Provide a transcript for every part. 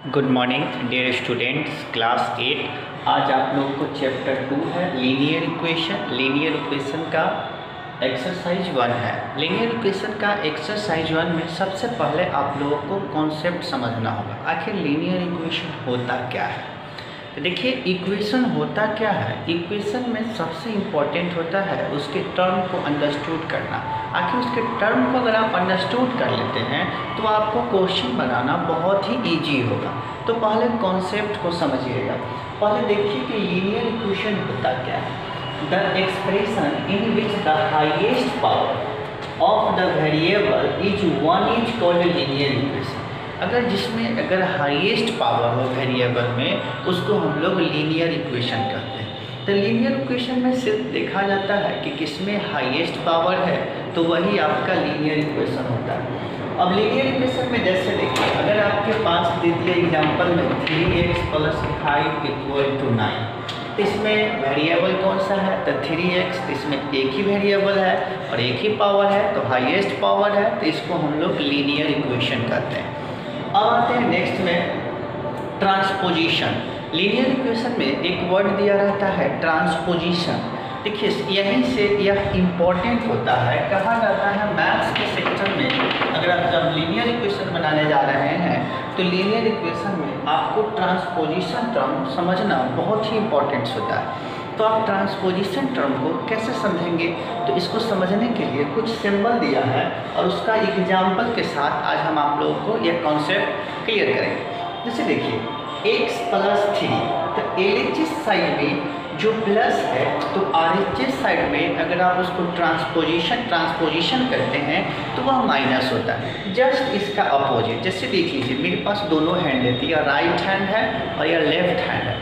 Good morning dear students, class 8। आज आप लोगों को चैप्टर 2 है लीनियर इक्वेशन। लीनियर इक्वेशन का एक्सरसाइज 1 है। लीनियर इक्वेशन का एक्सरसाइज 1 में सबसे पहले आप लोगों को कॉन्सेप्ट समझना होगा, आखिर लीनियर इक्वेशन होता क्या है। तो देखिए, इक्वेशन होता क्या है। इक्वेशन में सबसे इम्पॉर्टेंट होता है उसके टर्म को अंडरस्टूड करना। आखिर उसके टर्म को अगर आप अंडरस्टूड कर लेते हैं तो आपको क्वेश्चन बनाना बहुत ही इजी होगा। तो पहले कॉन्सेप्ट को समझिएगा। पहले देखिए कि लीनियर इक्वेशन होता क्या है। The expression in which the highest power of the variable is called linear equation. अगर हाईएस्ट पावर हो वेरिएबल में, उसको हम लोग लीनियर इक्वेशन कहते हैं। तो लीनियर इक्वेशन में सिर्फ देखा जाता है कि किसमें हाईएस्ट पावर है, तो वही आपका लीनियर इक्वेशन होता है। अब लीनियर इक्वेशन में जैसे देखिए, अगर आपके पास दे दिए एग्जाम्पल में 3x + 5 = 9, इसमें वेरिएबल कौन सा है, तो 3x। इसमें एक ही वेरिएबल है और एक ही पावर है, तो हाईएस्ट पावर है, तो इसको हम लोग लीनियर इक्वेशन कहते हैं। अब आते हैं नेक्स्ट में ट्रांसपोजिशन। लीनियर इक्वेशन में एक वर्ड दिया रहता है ट्रांसपोजिशन। देखिए, यहीं से यह इम्पोर्टेंट होता है। कहा जाता है मैथ्स के सेक्टर में, अगर आप जब लीनियर इक्वेशन बनाने जा रहे हैं तो लीनियर इक्वेशन में आपको ट्रांसपोजिशन टर्म समझना बहुत ही इम्पोर्टेंट होता है। तो आप ट्रांसपोजिशन टर्म को कैसे समझेंगे, तो इसको समझने के लिए कुछ सिंबल दिया है और उसका एग्जाम्पल के साथ आज हम आप लोगों को यह कॉन्सेप्ट क्लियर करेंगे। जैसे देखिए, x + 3, तो LHS साइड में जो प्लस है, तो RHS साइड में अगर आप उसको ट्रांसपोजिशन करते हैं तो वह माइनस होता है। जस्ट इसका अपोजिट। जैसे देख लीजिए, मेरे पास दोनों हैंड है, तो यह राइट हैंड है और यह लेफ्ट हैंड है।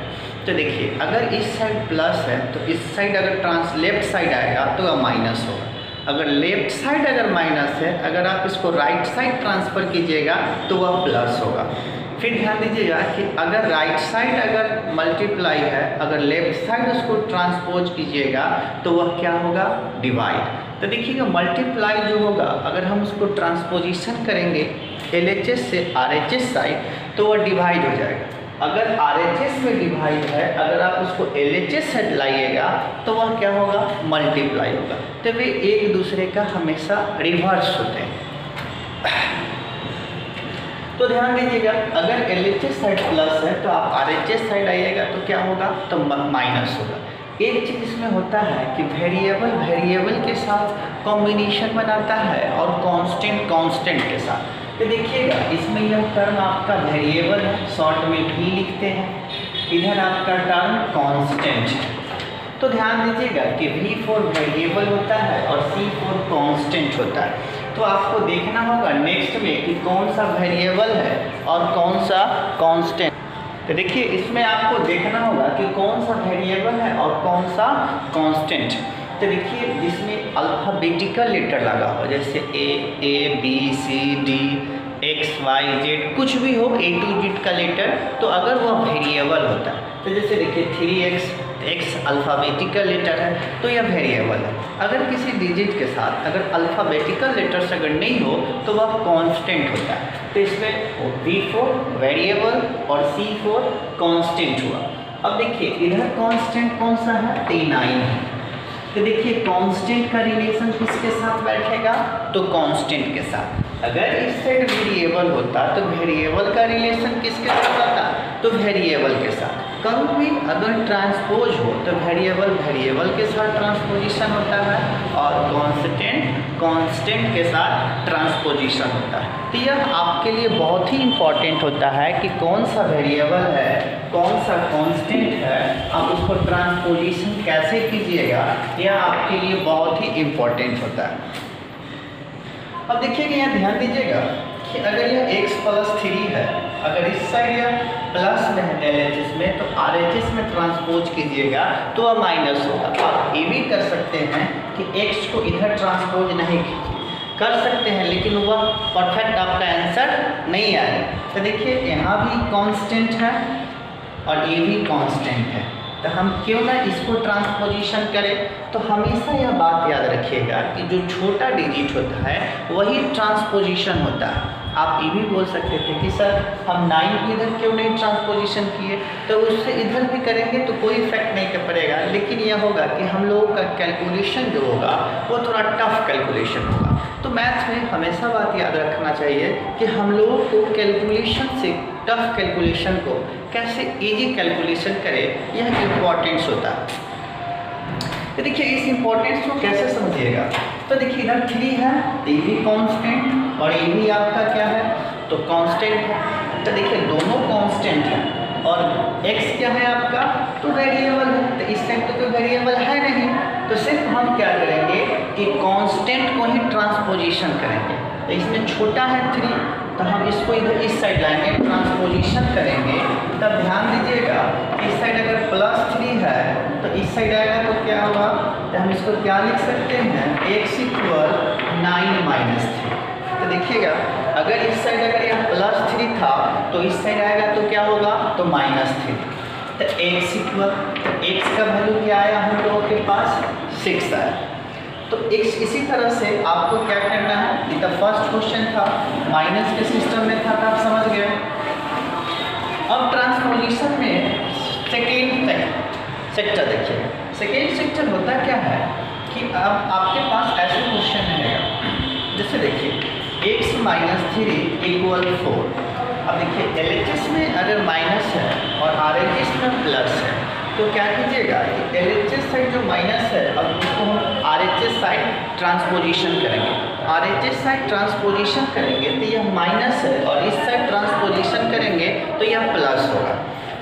तो देखिए, अगर इस साइड प्लस है तो इस साइड अगर लेफ्ट साइड आएगा तो वह माइनस होगा। अगर लेफ्ट साइड अगर माइनस है, अगर आप इसको राइट साइड ट्रांसफ़र कीजिएगा तो वह प्लस होगा। फिर ध्यान दीजिएगा कि अगर राइट साइड अगर मल्टीप्लाई है, अगर लेफ्ट साइड उसको ट्रांसपोज कीजिएगा तो वह क्या होगा, डिवाइड। तो देखिएगा, मल्टीप्लाई जो होगा, अगर हम उसको ट्रांसपोजिशन करेंगे LHS से RHS साइड तो वह डिवाइड हो जाएगा। अगर RHS में डिवाइड है, अगर आप उसको LHS से लाइएगा तो वह क्या होगा, मल्टीप्लाई होगा। तो वे एक दूसरे का हमेशा रिवर्स होते हैं। तो ध्यान दीजिएगा, अगर LHS साइड प्लस है तो आप RHS साइड आइएगा तो क्या होगा, तो माइनस होगा। एक चीज़ इसमें होता है कि वेरिएबल के साथ कॉम्बिनेशन बनाता है और कांस्टेंट के साथ। तो देखिएगा, इसमें यह टर्म आपका वेरिएबल है, शॉर्ट में भी लिखते हैं। इधर आपका टर्म कांस्टेंट है। तो ध्यान दीजिएगा कि V4 वेरिएबल होता है और C4 कांस्टेंट होता है। तो आपको देखना होगा नेक्स्ट में कि कौन सा वेरिएबल है और कौन सा कांस्टेंट। तो देखिए, इसमें आपको देखना होगा कि कौन सा वेरिएबल है और कौन सा कांस्टेंट। तो देखिए, जिसमें अल्फ़ाबेटिकल लेटर लगा हो, जैसे A B C D X Y Z कुछ भी हो, A to Z का लेटर, तो अगर वह वेरिएबल होता है, तो जैसे देखिए 3x अल्फ़ाबेटिकल लेटर है तो यह वेरिएबल है। अगर किसी डिजिट के साथ अगर अल्फ़ाबेटिकल लेटर्स अगर नहीं हो तो वह कांस्टेंट होता है। तो इसमें V4 वेरिएबल और C4 कांस्टेंट हुआ। अब देखिए, इधर कांस्टेंट कौन सा है, 9 है। तो देखिए, कांस्टेंट का रिलेशन किसके साथ बैठेगा, तो कांस्टेंट के साथ। अगर इस साइड वेरिएबल होता तो वेरिएबल का रिलेशन किसके साथ आता, तो वेरिएबल के साथ। कभी भी अगर ट्रांसपोज हो तो वेरिएबल के साथ ट्रांसपोजिशन होता है और कांस्टेंट के साथ ट्रांसपोजिशन होता है। तो यह आपके लिए बहुत ही इम्पॉर्टेंट होता है कि कौन सा वेरिएबल है, कौन सा कांस्टेंट है, आप उसको ट्रांसपोजिशन कैसे कीजिएगा, यह आपके लिए बहुत ही इम्पॉर्टेंट होता है। अब देखिएगा, यहाँ ध्यान दीजिएगा कि अगर यह x + 3 है, अगर इस साइड या प्लस में है LHS में, तो RHS में ट्रांसपोज कीजिएगा तो वह माइनस होगा। आप ये भी कर सकते हैं कि x को इधर ट्रांसपोज नहीं कीजिए, कर सकते हैं, लेकिन वह परफेक्ट आपका आंसर नहीं आएगा। तो देखिए, यहाँ भी कांस्टेंट है और ये भी कांस्टेंट है, तो हम क्यों ना इसको ट्रांसपोजिशन करें। तो हमेशा यह बात याद रखिएगा कि जो छोटा डिजिट होता है वही ट्रांसपोजिशन होता है। आप ये भी बोल सकते थे कि सर हम 9 को इधर क्यों नहीं ट्रांसपोजिशन किए, तो उससे इधर भी करेंगे तो कोई इफेक्ट नहीं पड़ेगा, लेकिन यह होगा कि हम लोगों का कैलकुलेशन जो होगा वो थोड़ा टफ कैलकुलेशन होगा। तो मैथ में हमेशा बात याद रखना चाहिए कि हम लोगों को कैलकुलेशन से टफ कैलकुलेशन को कैसे इजी कैलकुलेशन करें, यह इम्पॉर्टेंस होता है। तो देखिए इस इम्पोर्टेंस को कैसे समझिएगा, तो देखिए इधर 3 है तो ये भी कांस्टेंट और ये भी आपका क्या है तो कांस्टेंट है। तो देखिए दोनों कांस्टेंट है और x क्या है आपका तो वेरिएबल है, तो इस साइड तो कोई वेरिएबल है नहीं, तो सिर्फ हम क्या करेंगे कि कांस्टेंट को ही ट्रांसपोजिशन करेंगे। तो इसमें छोटा है 3 तो हम इसको इधर इस साइड लाएंगे, ट्रांसपोजिशन करेंगे। तब ध्यान दीजिएगा इस साइड अगर +3 है तो इस साइड आएगा तो क्या होगा, तो हम इसको क्या लिख सकते हैं x = 9 - 3। तो देखिएगा अगर इस साइड अगर यह +3 था तो इस साइड आएगा तो क्या होगा तो -3। तो x का वैल्यू क्या आया हम लोगों के पास 6 आया। तो x इसी तरह से आपको क्या करना है, ये तो फर्स्ट क्वेश्चन था माइनस के सिस्टम में था तो आप समझ गए। अब ट्रांसपोजिशन में सेकेंड सेक्टर देखिए, सेकेंड सेक्टर होता क्या है कि अब आपके पास ऐसे क्वेश्चन है जैसे देखिए x - 3 = 4। अब देखिए LHS में अगर माइनस है और RHS में प्लस है तो क्या कीजिएगा कि LHS साइड जो माइनस है अब उसको हम RHS साइड ट्रांसपोजिशन करेंगे। RHS साइड ट्रांसपोजिशन करेंगे तो यह माइनस है और इस साइड ट्रांसपोजिशन करेंगे तो यह प्लस होगा।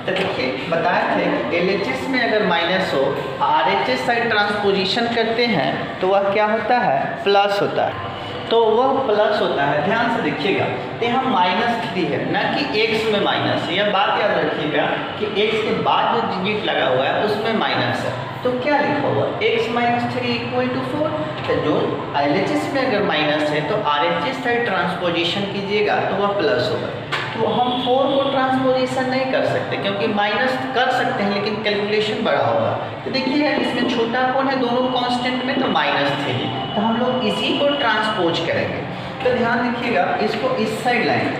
तो देखिए बताए थे कि LHS में अगर माइनस हो RHS साइड ट्रांसपोजिशन करते हैं तो वह क्या होता है प्लस होता है, तो वह प्लस होता है। ध्यान से देखिएगा तो यहाँ -3 है ना कि x में माइनस है, यह बात याद रखिएगा कि x के बाद जो डिजिट लगा हुआ है उसमें माइनस है, तो क्या लिखा हुआ x - 3 = 4। तो जो LHS में अगर माइनस है तो RHS साइड ट्रांसपोजिशन कीजिएगा तो वह प्लस होगा। तो हम 4 को ट्रांसपोजिशन नहीं कर सकते क्योंकि माइनस कर सकते हैं लेकिन कैलकुलेशन बड़ा होगा। तो देखिए इसमें छोटा कौन है दोनों कांस्टेंट में तो -3, तो हम लोग इसी को ट्रांसपोज करेंगे। तो ध्यान रखिएगा इसको इस साइड लाएंगे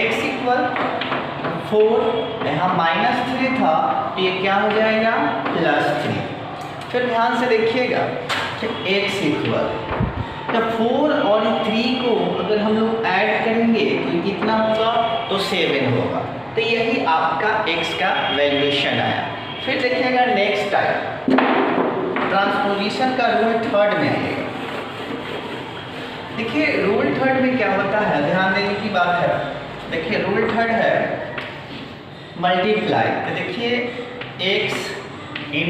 x = 4, यहाँ -3 था तो ये क्या हो जाएगा +3। फिर ध्यान से देखिएगा कि x = तो 4 और 3 को अगर हम लोग ऐड करेंगे तो कितना होगा तो 7 होगा। तो यही आपका x का वैल्यूएशन आया। फिर देखिएगा नेक्स्ट टाइप ट्रांसपोजिशन का रूल 3rd में आएगा। देखिए रूल 3rd में क्या होता है, ध्यान देने की बात है। देखिए रूल 3rd है मल्टीप्लाई। तो देखिए x ×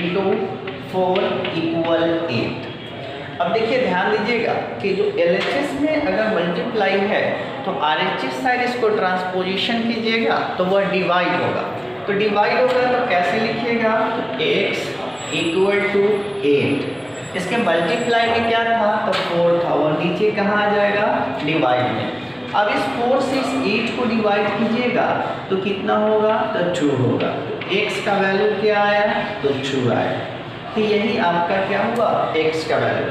4 = 8। अब देखिए ध्यान दीजिएगा कि जो LHS में अगर मल्टीप्लाई है तो RHS साइड इसको ट्रांसपोजिशन कीजिएगा तो वह डिवाइड होगा। तो डिवाइड होगा तो कैसे लिखिएगा तो x = 8। इसके मल्टीप्लाई में क्या था तो 4 था और नीचे कहाँ आ जाएगा डिवाइड में। अब इस 4 से इस 8 को डिवाइड कीजिएगा तो कितना होगा तो 2 होगा। x का वैल्यू क्या आया तो 2 आया। तो यही आपका क्या हुआ x का वैल्यू।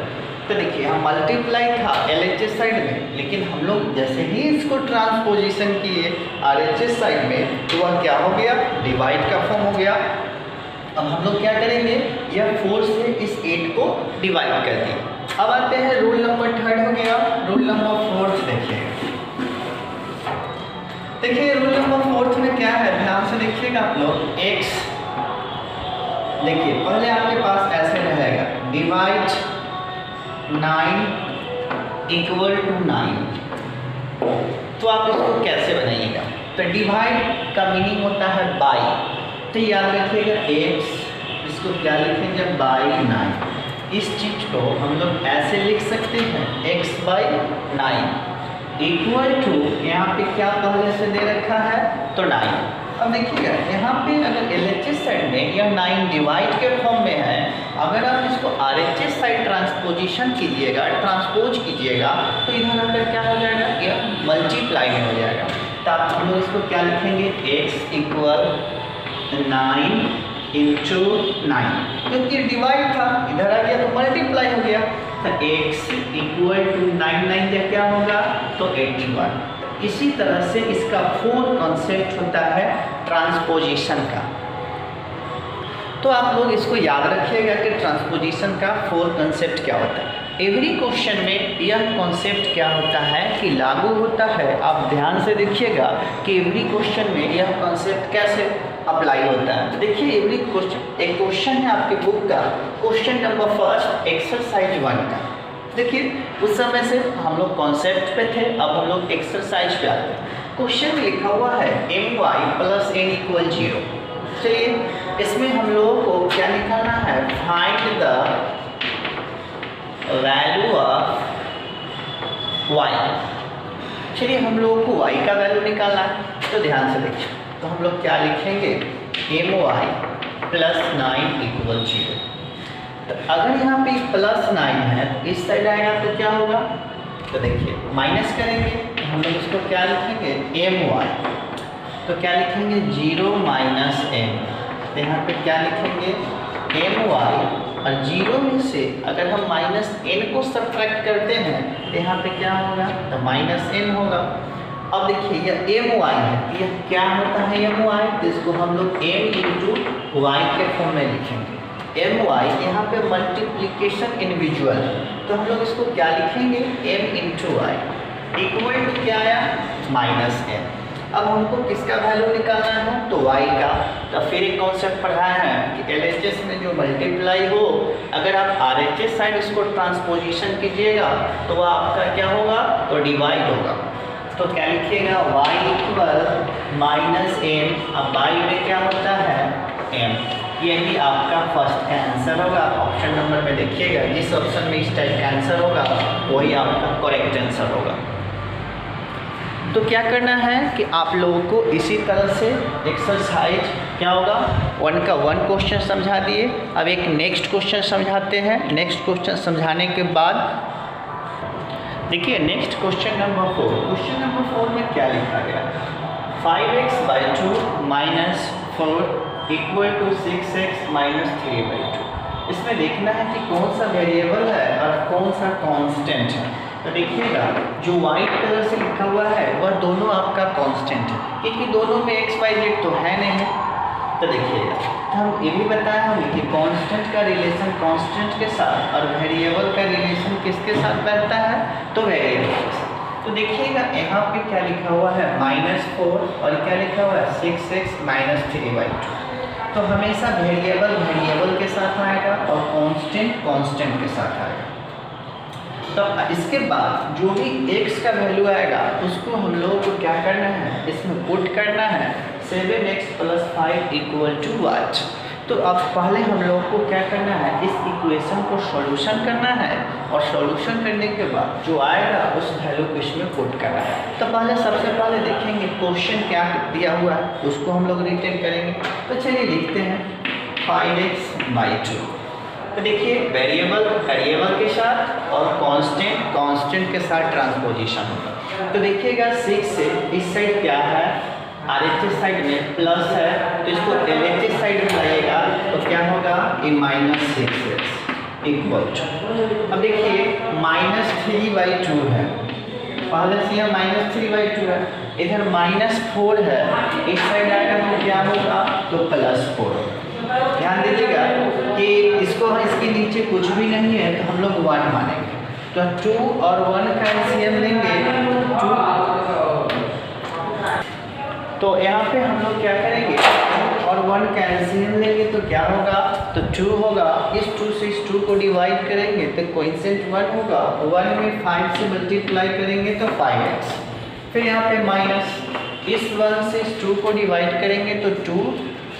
तो देखिए हम मल्टीप्लाई था LHS साइड में, लेकिन हम लोग जैसे ही इसको ट्रांसपोजिशन किए RHS साइड में तो वह क्या हो गया डिवाइड का फॉर्म हो गया। अब हम लोग क्या करेंगे यह 4 से इस 8 को डिवाइड कर दिए। अब आते हैं रूल नंबर 3rd हो गया। रूल नंबर 4th देखिए। देखिए रूल नंबर 4th में क्या है, ध्यान से देखिएगा आप लोग। x देखिए पहले आपके पास ऐसे रहेगा डिवाइड 9 = 9। तो आप इसको कैसे बनाइएगा तो डिवाइड का मीनिंग होता है बाई। तो याद रखिएगा x इसको क्या लिखेंगे बाई 9। इस चीज को हम लोग ऐसे लिख सकते हैं x/9 = यहाँ पे क्या पहले से दे रखा है तो 9। अब देखिएगा यहाँ पे अगर LHS साइड में यह 9 डिवाइड के फॉर्म में है, अगर आप इसको RHS साइड ट्रांसपोजिशन कीजिएगा ट्रांसपोज कीजिएगा तो इधर आकर क्या हो जाएगा यह मल्टीप्लाई में हो जाएगा। तो आप हम लोग इसको क्या लिखेंगे x = 9 × 9, क्योंकि डिवाइड था इधर आ गया तो मल्टीप्लाई हो गया। तो x = 9 9 क्या होगा तो 81। इसी तरह से इसका 4 कॉन्सेप्ट होता है ट्रांसपोजिशन का। तो आप लोग इसको याद रखिएगा कि ट्रांसपोजिशन का 4 कॉन्सेप्ट क्या होता है। एवरी क्वेश्चन में यह कॉन्सेप्ट क्या होता है कि लागू होता है। आप ध्यान से देखिएगा कि एवरी क्वेश्चन में यह कॉन्सेप्ट कैसे अप्लाई होता है। तो देखिए एवरी क्वेश्चन, एक क्वेश्चन है आपके बुक का, क्वेश्चन नंबर 1 एक्सरसाइज 1 का। देखिए उस समय से हम लोग कॉन्सेप्ट पे थे, अब हम लोग एक्सरसाइज पे आते हैं। क्वेश्चन में लिखा हुआ है my + n = 0। चलिए इसमें हम लोगों को क्या निकालना है, find the value of y। चलिए हम लोगों को y का वैल्यू निकालना है, तो ध्यान से देखिए। तो हम लोग क्या लिखेंगे, my + 9 = 0। तो अगर यहाँ पे +9 है तो इस साइड आएगा तो क्या होगा, तो देखिए माइनस करेंगे तो हम लोग इसको क्या लिखेंगे, my। तो क्या लिखेंगे 0 - n। तो यहाँ पे क्या लिखेंगे my, और 0 में से अगर हम -n को सब्ट्रैक्ट करते हैं तो यहाँ पे क्या होगा, तो -n होगा। अब देखिए यह my है, यह क्या होता है my, तो इसको हम लोग m × y के फॉर्म में लिखेंगे। my यहाँ पे मल्टीप्लिकेशन इन विजुअल, तो हम लोग इसको क्या लिखेंगे, m × y इक्वल टू क्या आया, -n। अब हमको किसका वैल्यू निकालना है, तो y का। तो फिर एक कॉन्सेप्ट पढ़ाया है कि LHS में जो मल्टीप्लाई हो, अगर आप RHS साइड इसको ट्रांसपोजिशन कीजिएगा तो वह आपका क्या होगा, तो डिवाइड होगा। तो क्या लिखिएगा, y = -m। अब y में क्या होता है, m। यही आपका फर्स्ट का आंसर होगा। ऑप्शन नंबर में देखिएगा, जिस ऑप्शन में इस टाइप का आंसर होगा वही आपका करेक्ट आंसर होगा। तो क्या करना है कि आप लोगों को इसी तरह से एक्सरसाइज क्या होगा, 1 का 1 क्वेश्चन समझा दिए। अब एक नेक्स्ट क्वेश्चन समझाते हैं। नेक्स्ट क्वेश्चन समझाने के बाद देखिए next question number 4। Question number 4 में क्या लिखा गया, 5x/2 - 4 = 6x - 3/2। इसमें देखना है कि कौन सा वेरिएबल है और कौन सा कांस्टेंट है। तो देखिएगा जो वाइट कलर से लिखा हुआ है वह दोनों आपका कांस्टेंट है, क्योंकि दोनों में x/z तो है नहीं। तो देखिएगा तो हम ये भी बताया हमें कि कांस्टेंट का रिलेशन कांस्टेंट के साथ और वेरिएबल का रिलेशन किसके साथ बैठता है, तो वेरिएबल के साथ। तो देखिएगा यहाँ पे क्या लिखा हुआ है, -4 और क्या लिखा हुआ है, 6x - 3/2। तो हमेशा वेरिएबल वेरिएबल के साथ आएगा और कांस्टेंट कांस्टेंट के साथ आएगा। तो इसके बाद जो भी x का वैल्यू आएगा उसको हम लोगों को क्या करना है, इसमें पुट करना है 7x + 5 = what। तो अब पहले हम लोगों को क्या करना है, इस इक्वेशन को सॉल्यूशन करना है और सॉल्यूशन करने के बाद जो आएगा उस वैल्यू को इसमें पुट करना है। तो पहले सबसे पहले देखेंगे क्वेश्चन क्या दिया हुआ है, उसको हम लोग रिटर्न करेंगे। तो चलिए लिखते हैं 5x/2। तो देखिए वेरिएबल वेरिएबल के साथ और कांस्टेंट कांस्टेंट के साथ ट्रांसपोजिशन होगा। तो देखिएगा 6 से इस साइड क्या है, RHS साइड में प्लस है, तो इसको LHS साइड में लाइएगा तो क्या होगा, ये -6x = अब देखिए -3/2 है, पहले से यह -3/2 है, इधर -4 है, इस साइड आएगा तो क्या होगा, तो +4। ध्यान दीजिएगा कि इसको इसके नीचे कुछ भी नहीं है तो हम लोग 1 मानेंगे। तो 2 और 1 का एलसीएम लेंगे 2। तो यहाँ पे हम लोग क्या करेंगे, 2 और 1 का एलसीएम लेंगे तो क्या होगा, तो 2 होगा। इस 2 से इस 2 को डिवाइड करेंगे तो कोएफिशिएंट 1 होगा, 1 में 5 से मल्टीप्लाई करेंगे तो 5x। फिर यहाँ पे माइनस, इस 1 से इस 2 को डिवाइड करेंगे तो 2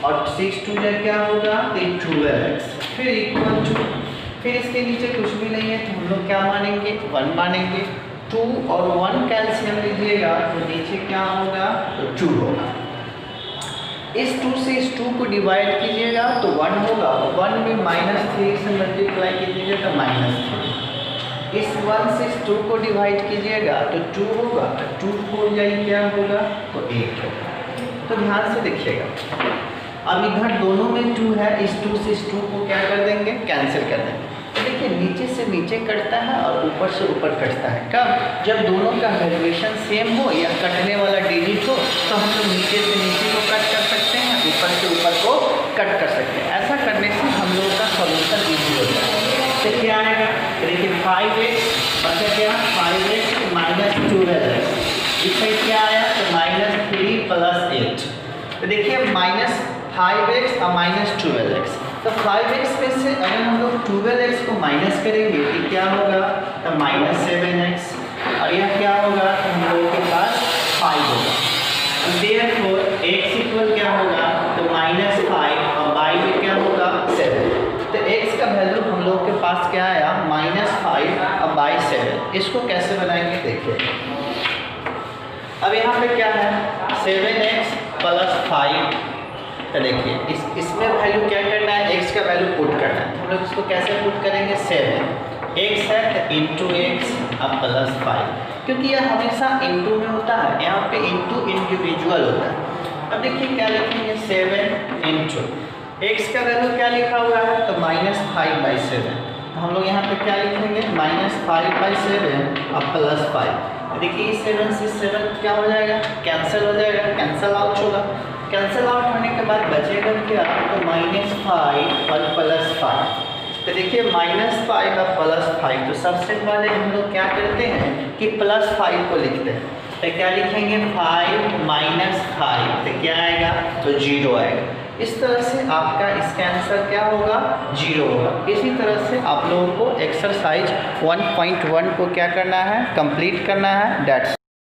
और 6 2 क्या होगा, तो 12x। फिर इक्वल टू, फिर इसके नीचे कुछ भी नहीं है तो हम लोग क्या मानेंगे, 1 मानेंगे। 2 और 1 कैल्शियम लीजिएगा तो नीचे क्या होगा, तो 2 होगा। इस 2 से इस 2 को डिवाइड कीजिएगा तो 1 होगा, 1 में -3 से मल्टीप्लाई कीजिएगा तो -3। इस 1 से इस 2 को डिवाइड कीजिएगा तो 2 होगा, 2 4 जाइए क्या होगा, तो 8 होगा। तो ध्यान से देखिएगा, अब इधर दोनों में 2 है, इस 2 से इस 2 को क्या कर देंगे, कैंसिल कर देंगे। तो देखिए नीचे से नीचे कटता है और ऊपर से ऊपर कटता है। कब? जब दोनों का वैल्यूएशन सेम हो या कटने वाला डिजिट हो तो हम लोग नीचे से नीचे को कट कर सकते हैं, ऊपर से ऊपर को कट कर सकते हैं। ऐसा करने से हम लोगों का सॉल्यूशन ईजी होता है। तो क्या आएगा? देखिए 5x बचा क्या? 5x minus 12x। इसमें क्या आया? तो -3 + 8। तो देखिए -5x और -12x। तो 5x में से अगर हम लोग 12x को माइनस करेंगे तो क्या होगा? तो -7x। और यह क्या होगा? तो हम लोगों के पास 5 होगा। देयरफॉर x इक्वल क्या होगा? तो -5 और y में क्या होगा? 7। तो x का वैल्यू हम लोग के पास क्या आया? -5 और y 7। इसको कैसे बनाएंगे देखिए। अब यहाँ पे क्या है? 7x + 5। तो देखिए इसमें वैल्यू क्या करना है? x का वैल्यू पुट करना है। हम लोग इसको कैसे पुट करेंगे? 7x है तो इंटू x अब +5, क्योंकि यह हमेशा इंटू में होता है, यहाँ पे इंटू इंडिविजुअल होता है। अब देखिए क्या लिखेंगे? 7 इंटू x का वैल्यू क्या लिखा हुआ है? तो -5/7। तो हम लोग यहाँ पे क्या लिखेंगे? -5/7 और +5। देखिए 7 से 7 क्या हो जाएगा? कैंसिल हो जाएगा, कैंसिल आउट होगा। कैंसिल आउट होने के बाद बचेगा क्या? तो -5 और +5। तो देखिए -5 और +5, तो सबसे पहले हम लोग क्या करते हैं कि +5 को लिखते हैं। तो क्या लिखेंगे? 5 - 5। तो क्या आएगा? तो 0 आएगा। इस तरह से आपका इसका आंसर क्या होगा? 0 होगा। इसी तरह से आप लोगों को एक्सरसाइज 1.1 को क्या करना है? कंप्लीट करना है। डेट्स